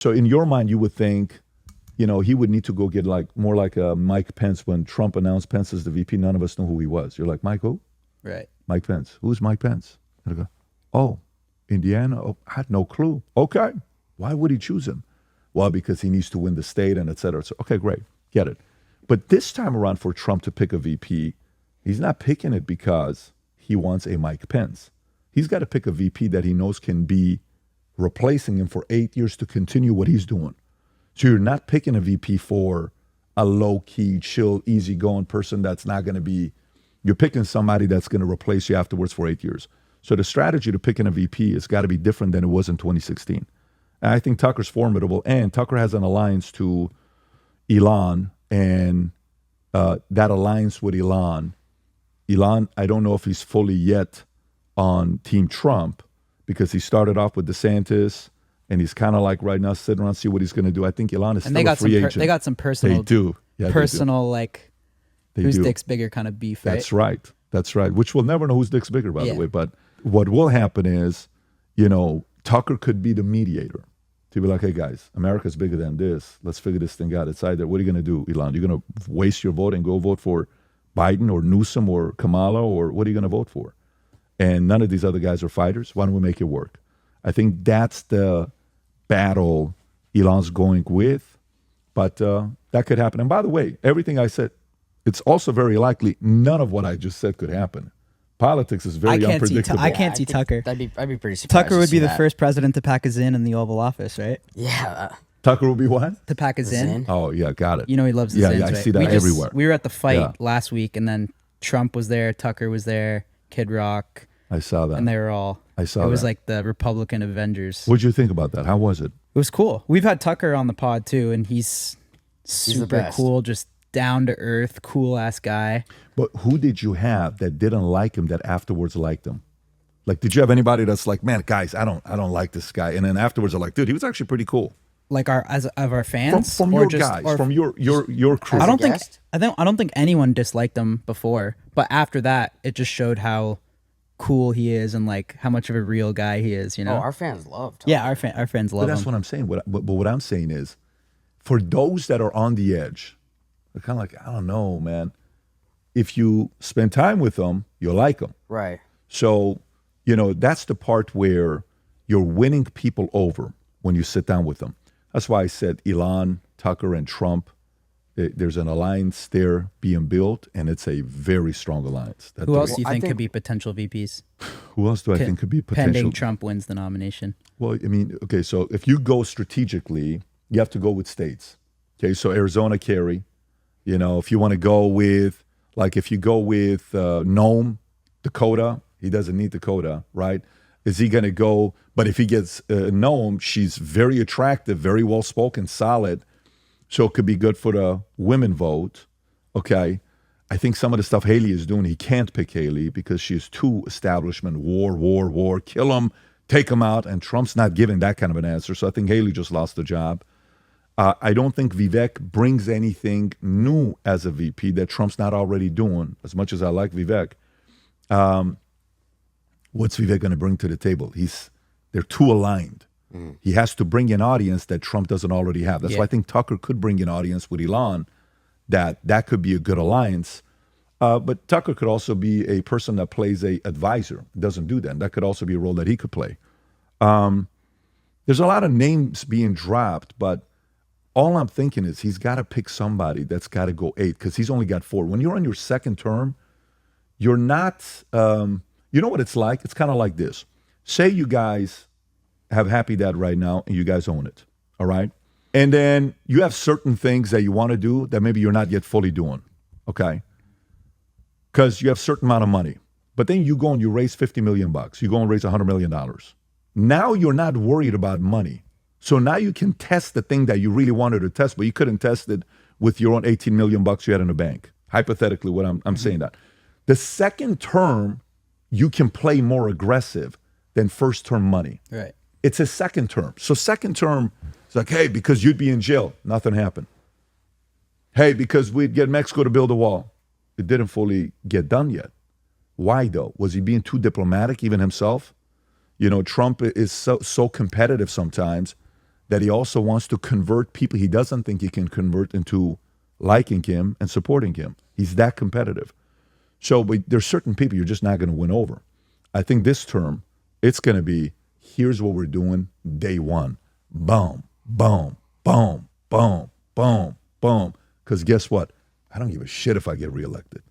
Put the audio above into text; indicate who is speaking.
Speaker 1: So in your mind, you would think, he would need to go get more like a Mike Pence. When Trump announced Pence as the VP, none of us knew who he was. You're like, Mike who?
Speaker 2: Right.
Speaker 1: Mike Pence. Who's Mike Pence? And I go, oh, Indiana? Oh, I had no clue. Okay. Why would he choose him? Well, because he needs to win the state and et cetera. So, okay, great. Get it. But this time around for Trump to pick a VP, he's not picking it because he wants a Mike Pence. He's got to pick a VP that he knows can be replacing him for 8 years to continue what he's doing. So you're not picking a VP for a low-key, chill, easygoing person that's not going to be, you're picking somebody that's going to replace you afterwards for 8 years. So the strategy to picking a VP has got to be different than it was in 2016. And I think Tucker's formidable, and Tucker has an alliance to Elon, and that alliance with Elon, I don't know if he's fully yet on Team Trump because he started off with DeSantis, and he's kind of like right now sitting around see what he's going to do. I think Elon is still a free agent.
Speaker 2: They got some personal,
Speaker 1: they do. Yeah,
Speaker 2: personal like whose
Speaker 1: do.
Speaker 2: dick's bigger kind of beef. Right?
Speaker 1: That's right. Which we'll never know whose dick's bigger, by the way. But what will happen is, Tucker could be the mediator to be like, hey guys, America's bigger than this. Let's figure this thing out. It's either, what are you going to do, Elon? You're going to waste your vote and go vote for Biden or Newsom or Kamala, or what are you going to vote for? And none of these other guys are fighters. Why don't we make it work? I think that's the battle Elon's going with, but that could happen. And by the way, everything I said, it's also very likely none of what I just said could happen. Politics is very unpredictable.
Speaker 2: I can't see Tucker.
Speaker 3: I'd be pretty surprised.
Speaker 2: Tucker would be the first president to pack his in the Oval Office, right?
Speaker 3: Yeah.
Speaker 1: Tucker will be what?
Speaker 2: To pack his in.
Speaker 1: Oh, yeah, got it.
Speaker 2: He loves the zins,
Speaker 1: I
Speaker 2: right?
Speaker 1: see that everywhere.
Speaker 2: We were at the fight last week, and then Trump was there, Tucker was there, Kid Rock.
Speaker 1: I saw that.
Speaker 2: And they were all... It was like the Republican Avengers.
Speaker 1: What'd you think about that? How was it?
Speaker 2: It was cool. We've had Tucker on the pod, too, and he's super cool, just down-to-earth, cool-ass guy.
Speaker 1: But who did you have that didn't like him that afterwards liked him? Like, did you have anybody that's like, man, guys, I don't like this guy, and then afterwards are like, dude, he was actually pretty cool.
Speaker 2: Like of our fans,
Speaker 1: from your guys, from your crew.
Speaker 2: I don't think anyone disliked him before, but after that, it just showed how cool he is and like how much of a real guy he is.
Speaker 3: Oh, our fans loved him.
Speaker 2: Yeah, our fans love him.
Speaker 1: That's what I'm saying. But what I'm saying is, for those that are on the edge, they're kind of like, I don't know, man. If you spend time with them, you'll like them.
Speaker 3: Right.
Speaker 1: So, that's the part where you're winning people over when you sit down with them. That's why I said Elon, Tucker, and Trump, there's an alliance there being built, and it's a very strong alliance.
Speaker 2: Who else do you think could be potential VPs?
Speaker 1: Who else do I think could be potential?
Speaker 2: Pending Trump wins the nomination.
Speaker 1: Well, I mean, okay, so if you go strategically, you have to go with states. Okay, so Arizona, Kerry. If you want to go with, if you go with Nome, Dakota, he doesn't need Dakota, right? Is he going to go? But if he gets Nome, she's very attractive, very well-spoken, solid. So it could be good for the women vote, okay? I think some of the stuff Haley is doing, he can't pick Haley because she's too establishment, war, kill him, take him out, and Trump's not giving that kind of an answer. So I think Haley just lost the job. I don't think Vivek brings anything new as a VP that Trump's not already doing, as much as I like Vivek. What's Vivek going to bring to the table? They're too aligned. He has to bring an audience that Trump doesn't already have. That's why I think Tucker could bring an audience with Elon, that could be a good alliance. But Tucker could also be a person that plays a advisor. Doesn't do that. That could also be a role that he could play. There's a lot of names being dropped, but all I'm thinking is he's got to pick somebody that's got to go 8 because he's only got 4. When you're on your second term, you're not, you know what it's like? It's kind of like this. Say you guys have Happy Dad right now and you guys own it, all right? And then you have certain things that you want to do that maybe you're not yet fully doing, okay? Because you have a certain amount of money. But then you go and you raise $50 million. You go and raise $100 million. Now you're not worried about money. So now you can test the thing that you really wanted to test, but you couldn't test it with your own $18 million you had in the bank. Hypothetically, what I'm saying that. The second term, you can play more aggressive than first term money.
Speaker 2: Right.
Speaker 1: It's a second term. So second term, it's like, hey, because you'd be in jail. Nothing happened. Hey, because we'd get Mexico to build a wall. It didn't fully get done yet. Why, though? Was he being too diplomatic, even himself? Trump is so competitive sometimes that he also wants to convert people he doesn't think he can convert into liking him and supporting him. He's that competitive. So but there's certain people you're just not going to win over. I think this term, it's going to be, here's what we're doing day one. Boom, boom, boom, boom, boom, boom. Because guess what? I don't give a shit if I get reelected.